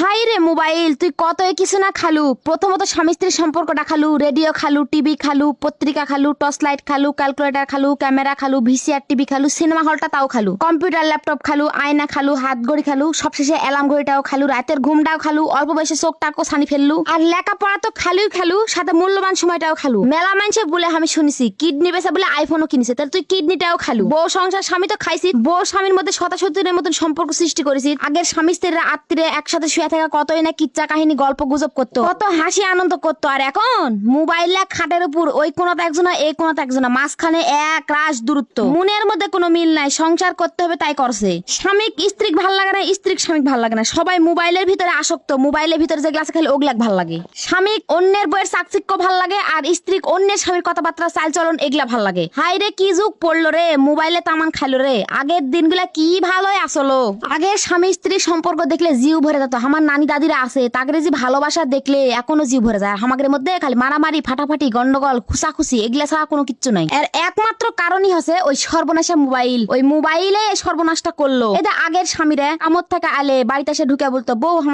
High রে mobile, তুই কত কিছু না খালু। প্রথমত স্বামী স্ত্রীর সম্পর্কটা খালু, রেডিও খালু, টিভি খালু, পত্রিকা খালু, টর্চ লাইট খালু, ক্যালকুলেটর খালু, ক্যামেরা খালু, ভিসিআর টিভি খালু, সিনেমা হলটা তাও খালু, কম্পিউটার ল্যাপটপ খালু, আয়না খালু, হাত ঘড়ি খালু, সবশেষে অ্যালার্ম ঘড়িটাও খালু, রাতের ঘুমটাও খালু, অল্প বয়সে চোখটাও ছানি ফেললু, আর লেখাপড়া তো খালুই খালু, সাথে মূল্যবান সময়টাও খালু। মেলা মানুষে বলে আমি শুনেছি কিডনি বেচা বলে আইফোনও কিনেছে, তাহলে তুই কিডনিটাও খালু। বউ সংসার স্বামী তো খাইছি, বউ স্বামীর মধ্যে শতাশতির মতন সম্পর্ক সৃষ্টি করেছি। আগের স্বামী স্ত্রীরা আত্মীয় একসাথে শুয়ে থাকা কতই না কিচ্ছা কাহিনী গল্প গুজব করতো, কত হাসি আনন্দ করতো। আর এখন মোবাইল খাটের উপর, ওই কোনাতে একজনা এই কোনাতে একজনা, মাঝখানে এক রাশ দূরত্ব, মনের মধ্যে কোনো মিল নাই। সংসার করতে হবে তাই করছে। স্বামী স্ত্রীক ভাল লাগে না, স্ত্রীক স্বামীক ভাল লাগে না, সবাই মোবাইলের ভিতরে আসক্ত। মোবাইলের ভিতরে যেগুলো আছে খালি ওগুলাক ভাল লাগে। স্বামী অন্যের বইয়ের চাকচিক্য ভাল লাগে, আর স্ত্রীক অন্যের স্বামীর কথাবার্তা চাল চলন এগুলা ভাল লাগে। হাই রে কি যুগ পড়লো রে, মোবাইলে তামান খাইলো রে। আগের দিনগুলা কি ভালোই আসলো। আগের স্বামী স্ত্রীর সম্পর্ক দেখলে জিউ ভরে যেত। আমার নানি দাদিরা আছে, তাদের যে ভালোবাসা দেখলে এখনো জিউ ভরে যায়। আমাদের মধ্যে খালি মারামারি, ফাটাফাটি, গন্ডগোল, খুসাখুসি এগুলা ছাড়া কোনো কিচ্ছু নাই। এর একমাত্র কারণই হচ্ছে ওই সর্বনাশা মোবাইল। ওই মোবাইলে সর্বনাশটা করলো। এটা আগের স্বামীরা আমত থেকে আলে বাড়িতে এসে ঢুকে বলতো, বউ